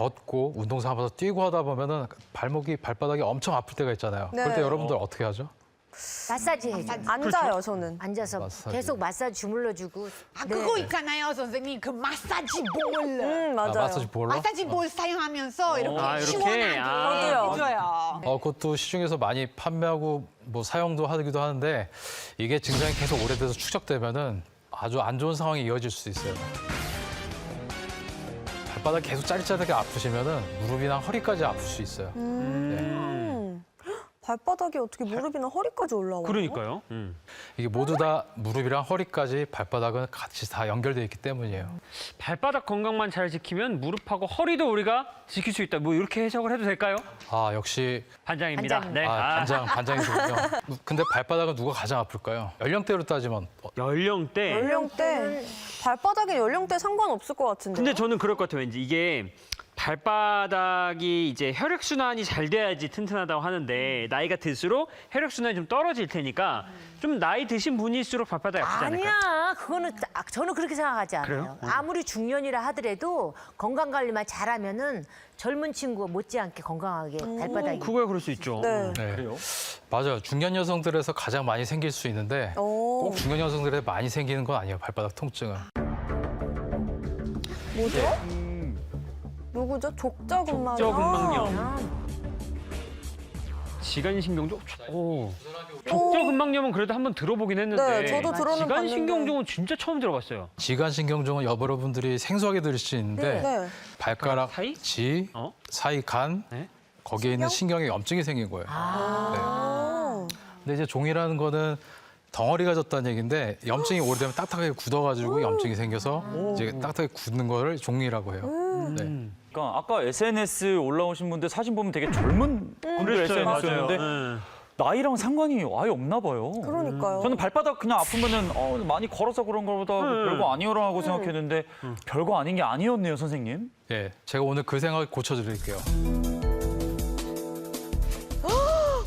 걷고 운동삼아서 뛰고 하다 보면은 발바닥이 엄청 아플 때가 있잖아요. 네. 그럴 때 여러분들 어떻게 하죠? 마사지 해줘. 앉아요, 저는. 앉아서 마사지. 계속 마사지 주물러주고. 아, 그거 있잖아요, 선생님. 그 마사지 볼. 맞아요. 마사지 볼로? 마사지 볼 사용하면서 이렇게 이렇게? 시원하게 저도요. 해줘요. 그것도 시중에서 많이 판매하고 뭐 사용도 하기도 하는데 이게 증상이 계속 오래돼서 축적되면은 아주 안 좋은 상황이 이어질 수 있어요. 발바닥 계속 짜릿짜릿하게 아프시면은 무릎이나 허리까지 아플 수 있어요. 발바닥이 어떻게 무릎이나 허리까지 올라와요? 그러니까요. 이게 모두 다 무릎이랑 허리까지 발바닥은 같이 다 연결되어 있기 때문이에요. 발바닥 건강만 잘 지키면 무릎하고 허리도 우리가 지킬 수 있다. 뭐 이렇게 해석을 해도 될까요? 아, 역시 반장입니다. 반장님. 네. 반장이시군요. 근데 발바닥은 누가 가장 아플까요? 연령대로 따지면 연령대. 연령대. 발바닥에 연령대 상관없을 것 같은데. 근데 저는 그럴 것 같아요. 왠지 이게 발바닥이 이제 혈액순환이 잘 돼야지 튼튼하다고 하는데 나이가 들수록 혈액순환이 좀 떨어질 테니까 좀 나이 드신 분일수록 발바닥이 아프지 않을까요? 아니야. 그거는 저는 그렇게 생각하지 않아요. 그래요? 아무리 중년이라 하더라도 건강 관리만 잘하면은 젊은 친구 못지않게 건강하게 발바닥이. 그거야 그럴 수 있죠. 네. 네. 그래요? 맞아요. 중년 여성들에서 가장 많이 생길 수 있는데 오. 꼭 중년 여성들에 많이 생기는 건 아니에요. 발바닥 통증은. 뭐죠? 누구죠? 족저근막이요. 족저근막염. 지간신경종? 족저근막염은 그래도 한번 들어보긴 했는데 네, 저도 들어는 지간신경종은 진짜 처음 들어봤어요. 지간신경종은 여러분들이 생소하게 들을 수 있는데 네. 발가락 사이? 지 어? 사이 간 네? 거기에 있는 신경에 염증이 생긴 거예요. 아. 근데 이제 종이라는 거는 덩어리가 졌다는 얘기인데 염증이 오래되면 딱딱하게 굳어가지고 염증이 생겨서 이제 딱딱하게 굳는 거를 종이라고 해요. 네. 그러니까 아까 SNS 올라오신 분들 사진 보면 되게 젊은 분들 SNS였는데 나이랑 상관이 아예 없나 봐요. 그러니까요. 저는 발바닥 그냥 아프면은 많이 걸어서 그런 거보다 별거 아니오라고 생각했는데 별거 아닌 게 아니었네요, 선생님. 예, 제가 오늘 그 생각 고쳐드릴게요.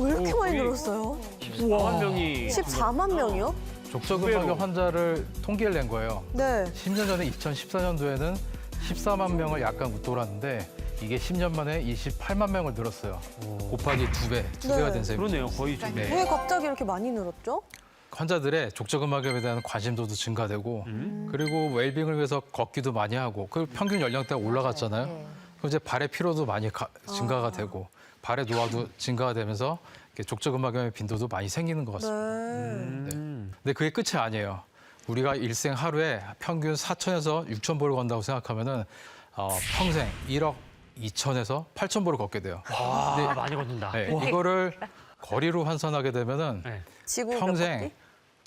왜 이렇게 많이 거기- 늘었어요? 14만 명이 14만 명이요? 족저근막염 환자를 통계를 낸 거예요. 네. 10년 전에 2014년도에는 14만 명을 약간 웃돌았는데 이게 10년 만에 28만 명을 늘었어요. 곱하기 두 배가 네. 된 셈이죠. 그러네요. 거의 좀. 네. 왜 갑자기 이렇게 많이 늘었죠? 환자들의 족저근막염에 대한 관심도도 증가되고 그리고 웰빙을 위해서 걷기도 많이 하고 그 평균 연령대가 올라갔잖아요. 그럼 이제 발의 피로도 많이 증가가 되고 발의 노화도 증가가 되면서 이렇게 족저근막염의 빈도도 많이 생기는 것 같습니다. 네. 근데 그게 끝이 아니에요. 우리가 일생 하루에 평균 4천에서 6천 보를 건다고 생각하면은 평생 1억 2천에서 8천 보를 걷게 돼요. 와, 많이 걷는다. 네, 이거를 거리로 환산하게 되면은 네. 지구 몇 평생 바퀴?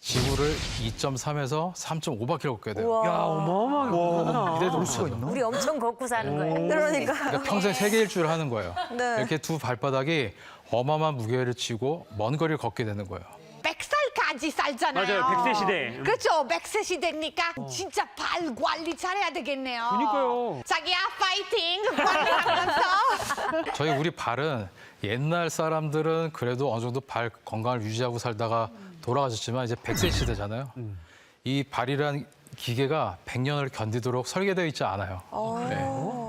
지구를 2.3에서 3.5바퀴 걷게 돼요. 우와. 야, 어마어마하게 걷구나. 이래도 올 수가 있나? 우리 엄청 걷고 사는 거예요. 그러니까. 그러니까 평생 세계 일주를 하는 거예요. 네. 이렇게 두 발바닥이 어마어마한 무게를 지고 먼 거리를 걷게 되는 거예요. 100살까지 살잖아요. 맞아요, 100세 시대. 그렇죠, 100세 시대니까 진짜 발 관리 잘해야 되겠네요. 그러니까요. 자기야, 파이팅! 관리하면서. 우리 발은 옛날 사람들은 그래도 어느 정도 발 건강을 유지하고 살다가 돌아가셨지만 이제 100세 시대잖아요. 이 발이란 기계가 100년을 견디도록 설계되어 있지 않아요. 네.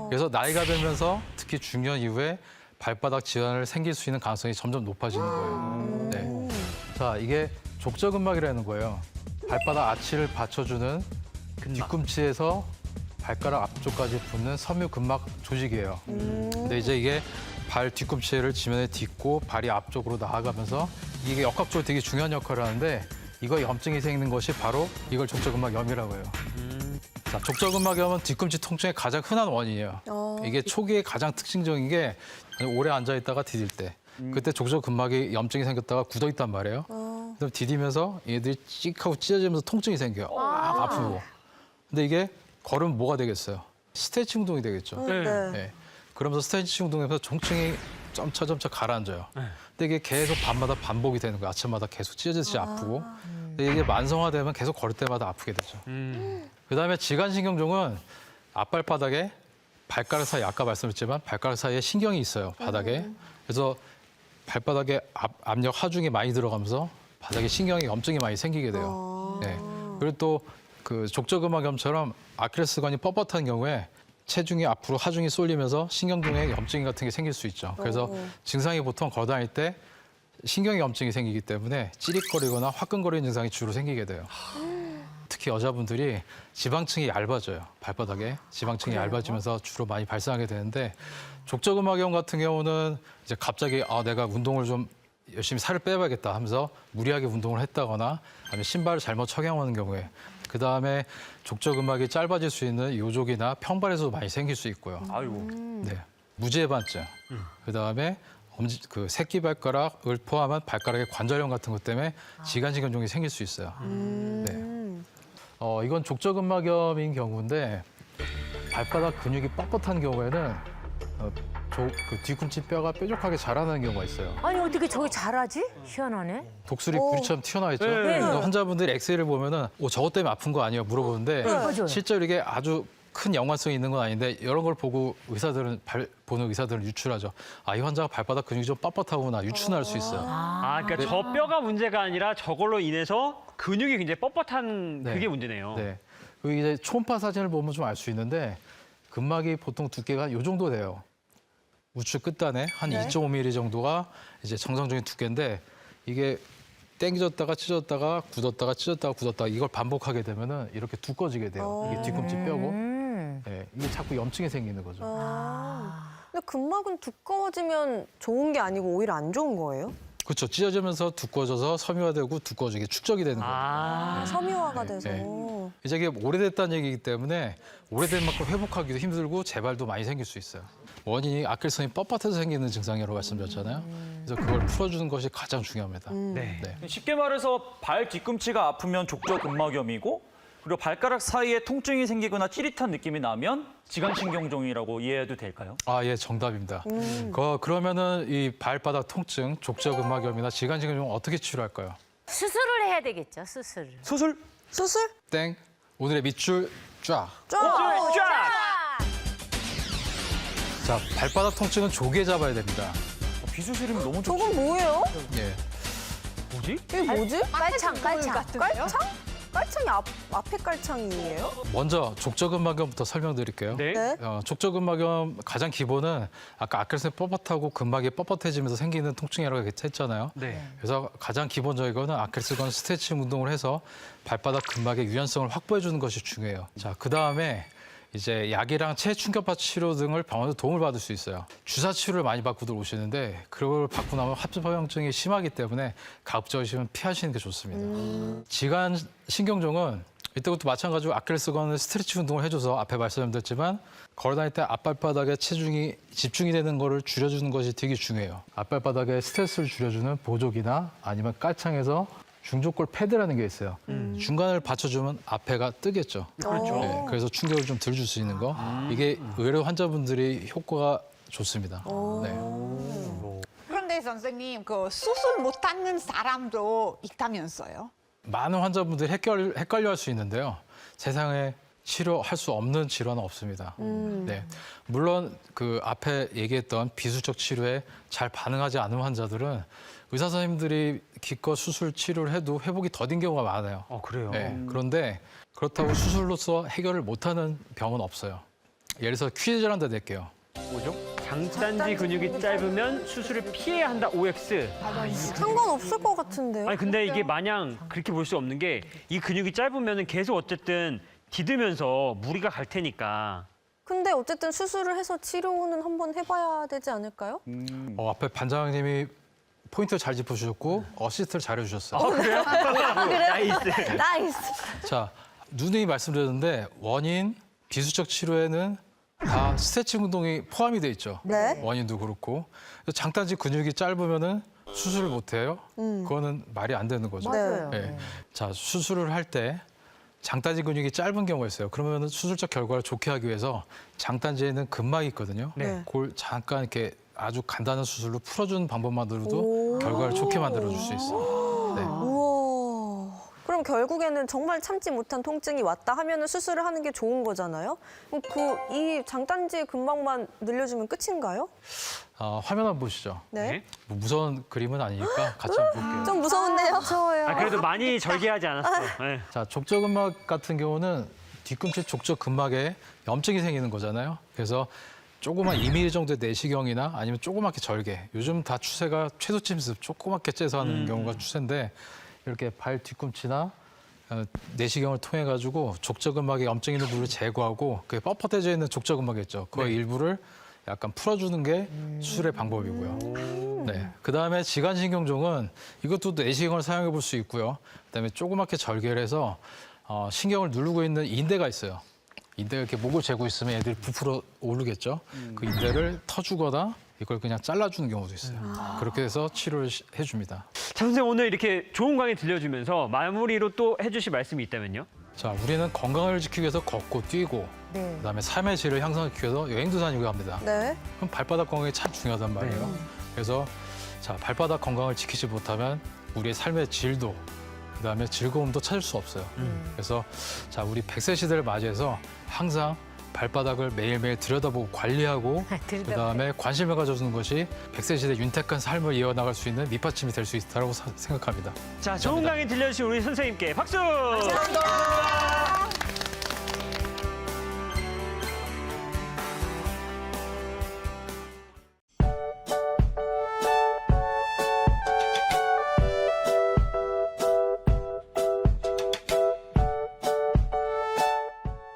그래서 나이가 들면서 특히 중년 이후에 발바닥 질환을 생길 수 있는 가능성이 점점 높아지는 거예요. 네. 자, 이게 족저근막이라는 거예요. 발바닥 아치를 받쳐주는 뒤꿈치에서 발가락 앞쪽까지 붙는 섬유근막 조직이에요. 근데 이제 이게 발 뒤꿈치를 지면에 딛고 발이 앞쪽으로 나아가면서 이게 역학적으로 되게 중요한 역할을 하는데 이거 염증이 생기는 것이 바로 이걸 족저근막염이라고 해요. 자, 족저근막염은 뒤꿈치 통증의 가장 흔한 원인이에요. 이게 초기에 가장 특징적인 게 오래 앉아 있다가 디딜 때 그때 족저근막에 염증이 생겼다가 굳어 있단 말이에요. 그럼 디디면서 얘들이 찍하고 찢어지면서 통증이 생겨요. 아프고. 근데 이게 걸으면 뭐가 되겠어요? 스트레칭 운동이 되겠죠. 네. 네. 그러면서 스트레칭 운동에서 통증이 점차 가라앉아요. 근데 이게 계속 밤마다 반복이 되는 거예요. 아침마다 계속 찢어지듯이 아프고. 근데 이게 만성화되면 계속 걸을 때마다 아프게 되죠. 그다음에 지간신경종은 앞발바닥에 발가락 사이, 아까 말씀드렸지만 발가락 사이에 신경이 있어요, 바닥에. 그래서 발바닥에 압력 하중이 많이 들어가면서 바닥에 신경이 염증이 많이 생기게 돼요. 네. 그리고 또 그 족저근막염처럼 아킬레스건이 뻣뻣한 경우에 체중이 앞으로 하중이 쏠리면서 신경통에 염증 같은 게 생길 수 있죠. 그래서 증상이 보통 걸어다닐 때 신경에 염증이 생기기 때문에 찌릿거리거나 화끈거리는 증상이 주로 생기게 돼요. 특히 여자분들이 지방층이 얇아져요. 발바닥에 지방층이 얇아지면서 주로 많이 발생하게 되는데 족저근막염 같은 경우는 이제 갑자기 내가 운동을 좀 열심히 살을 빼봐야겠다 하면서 무리하게 운동을 했다거나 아니면 신발을 잘못 착용하는 경우에 그다음에 족저근막이 짧아질 수 있는 요족이나 평발에서도 많이 생길 수 있고요. 아이고. 네. 무지해반증. 그다음에 그 새끼발가락을 포함한 발가락의 관절염 같은 것 때문에 지간신경종이 생길 수 있어요. 네. 이건 족저근막염인 경우인데 발바닥 근육이 뻣뻣한 경우에는 그 뒤꿈치 뼈가 뾰족하게 자라나는 경우가 있어요. 아니 어떻게 저게 잘하지? 희한하네. 독수리 부리처럼 튀어나와 있죠. 네. 그래서 환자분들이 엑스레이를 보면은 저것 때문에 아픈 거 아니에요? 물어보는데 맞아요. 실제로 이게 아주 큰 연관성이 있는 건 아닌데 이런 걸 보고 보는 의사들은 유출하죠. 이 환자가 발바닥 근육이 좀 뻣뻣하구나 유추할 수 있어요. 그러니까 저 뼈가 문제가 아니라 저걸로 인해서 근육이 굉장히 뻣뻣한 네. 그게 문제네요. 네. 그리고 이제 초음파 사진을 보면 좀 알 수 있는데 근막이 보통 두께가 요 정도 돼요. 우측 끝단에 한 2.5mm 정도가 이제 정상적인 두께인데 이게 땡겨졌다가 찢어졌다가 굳었다가 찢어졌다가 굳었다가 이걸 반복하게 되면은 이렇게 두꺼워지게 돼요. 이게 뒤꿈치 뼈고. 네, 이게 자꾸 염증이 생기는 거죠. 근데 근막은 두꺼워지면 좋은 게 아니고 오히려 안 좋은 거예요? 그렇죠. 찢어지면서 두꺼워져서 섬유화되고 두꺼워지게 축적이 되는 거예요. 섬유화가 돼서. 네. 이제 이게 오래됐다는 얘기이기 때문에 오래된 만큼 회복하기도 힘들고 재발도 많이 생길 수 있어요. 원인이 아킬선이 뻣뻣해서 생기는 증상이라고 말씀드렸잖아요. 그래서 그걸 풀어주는 것이 가장 중요합니다. 네. 네. 쉽게 말해서 발 뒤꿈치가 아프면 족저근막염이고 그리고 발가락 사이에 통증이 생기거나 찌릿한 느낌이 나면 지간신경종이라고 이해해도 될까요? 예, 정답입니다. 그러면은 이 발바닥 통증, 족저근막염이나 지간신경종 어떻게 치료할까요? 수술을 해야 되겠죠. 수술을. 수술? 수술? 땡. 오늘의 밑줄 쫙. 쫙! 자, 발바닥 통증은 조개 잡아야 됩니다. 비수술이면 너무 좋죠. 저건 뭐예요? 예. 뭐지? 이게 뭐지? 깔창. 깔창? 깔창이 앞에 깔창이에요? 먼저 족저근막염부터 설명드릴게요. 네. 네. 족저근막염 가장 기본은 아까 아킬선이 뻣뻣하고 근막이 뻣뻣해지면서 생기는 통증이라고 했잖아요. 네. 그래서 가장 기본적인 거는 아킬스건 스트레칭 운동을 해서 발바닥 근막의 유연성을 확보해 주는 것이 중요해요. 자, 그다음에 이제 약이랑 체충격파 치료 등을 병원에서 도움을 받을 수 있어요. 주사 치료를 많이 받고들 오시는데 그걸 받고 나면 합병증이 심하기 때문에 가급적이면 피하시는 게 좋습니다. 지간 신경종은 이때부터 마찬가지로 아킬레스건을 스트레칭 운동을 해줘서 앞에 말씀드렸지만 걸어다닐 때 앞발바닥에 체중이 집중이 되는 거를 줄여주는 것이 되게 중요해요. 앞발바닥에 스트레스를 줄여주는 보조기나 아니면 깔창에서 중족골 패드라는 게 있어요. 중간을 받쳐주면 앞에가 뜨겠죠. 그렇죠. 네, 그래서 충격을 좀 덜 줄 수 있는 거. 이게 의외로 환자분들이 효과가 좋습니다. 네. 그런데 선생님, 그 수술 못하는 사람도 있다면서요? 많은 환자분들이 헷갈려할 수 있는데요. 세상에 치료할 수 없는 질환은 없습니다. 네. 물론 그 앞에 얘기했던 비수적 치료에 잘 반응하지 않은 환자들은 의사 선생님들이 기껏 수술 치료를 해도 회복이 더딘 경우가 많아요. 그래요? 네. 그런데 그렇다고 수술로서 해결을 못하는 병은 없어요. 예를 들어서 퀴즈를 한다 낼게요. 뭐죠? 장단지 근육이 짧으면 수술을 피해야 한다. OX. 상관없을 것 같은데요? 아니 근데 이게 마냥 그렇게 볼 수 없는 게 이 근육이 짧으면 계속 어쨌든 디드면서 무리가 갈 테니까. 근데 어쨌든 수술을 해서 치료는 한번 해봐야 되지 않을까요? 앞에 반장님이 포인트를 잘 짚어주셨고 어시스트를 잘해주셨어요. 그래요? 나이스. 나이스. 자, 누누이 말씀드렸는데 원인, 비수적 치료에는 다 스트레칭 운동이 포함이 돼 있죠. 네. 원인도 그렇고. 장단지 근육이 짧으면은 수술을 못 해요. 그거는 말이 안 되는 거죠. 맞아요. 네. 자, 수술을 할 때 장단지 근육이 짧은 경우가 있어요. 그러면 수술적 결과를 좋게 하기 위해서 장단지에는 근막이 있거든요. 네. 그걸 잠깐 이렇게 아주 간단한 수술로 풀어주는 방법만으로도 결과를 좋게 만들어줄 수 있어요. 네. 우와. 그럼 결국에는 정말 참지 못한 통증이 왔다 하면은 수술을 하는 게 좋은 거잖아요? 이 장단지 근막만 늘려주면 끝인가요? 화면 한번 보시죠. 네. 뭐 무서운 그림은 아니니까 같이 한번 볼게요. 좀 무서운데요? 무서워요. 그래도 많이 절개하지 않았어. 네. 자, 족저근막 같은 경우는 뒤꿈치 족저 근막에 염증이 생기는 거잖아요. 그래서 조그만 2mm 정도의 내시경이나 아니면 조그맣게 절개. 요즘 다 추세가 최소침습 조그맣게 째서 하는 경우가 추세인데 이렇게 발 뒤꿈치나 내시경을 통해 가지고 족저근막에 염증 있는 부분을 제거하고 그 뻣뻣해져 있는 족저근막 있죠. 그 일부를 약간 풀어주는 게 수술의 방법이고요. 네. 그다음에 지간신경종은 이것도 내시경을 사용해 볼 수 있고요. 그다음에 조그맣게 절개를 해서 신경을 누르고 있는 인대가 있어요. 인대가 이렇게 목을 재고 있으면 애들이 부풀어 오르겠죠. 그 인대를 터주거나 이걸 그냥 잘라주는 경우도 있어요. 그렇게 해서 치료를 해줍니다. 자, 선생님 오늘 이렇게 좋은 강의 들려주면서 마무리로 또 해주실 말씀이 있다면요? 자, 우리는 건강을 지키기 위해서 걷고 뛰고 네. 그다음에 삶의 질을 향상시키기 위해서 여행도 다니고 합니다. 네. 그럼 발바닥 건강이 참 중요하단 말이에요. 그래서 자, 발바닥 건강을 지키지 못하면 우리의 삶의 질도 그다음에 즐거움도 찾을 수 없어요. 그래서 자, 우리 100세 시대를 맞이해서 항상 발바닥을 매일매일 들여다보고 관리하고 그다음에 관심을 가져주는 것이 100세 시대 윤택한 삶을 이어나갈 수 있는 밑받침이 될 수 있다고 생각합니다. 자, 좋은 강의 들려주신 우리 선생님께 박수! 감사합니다.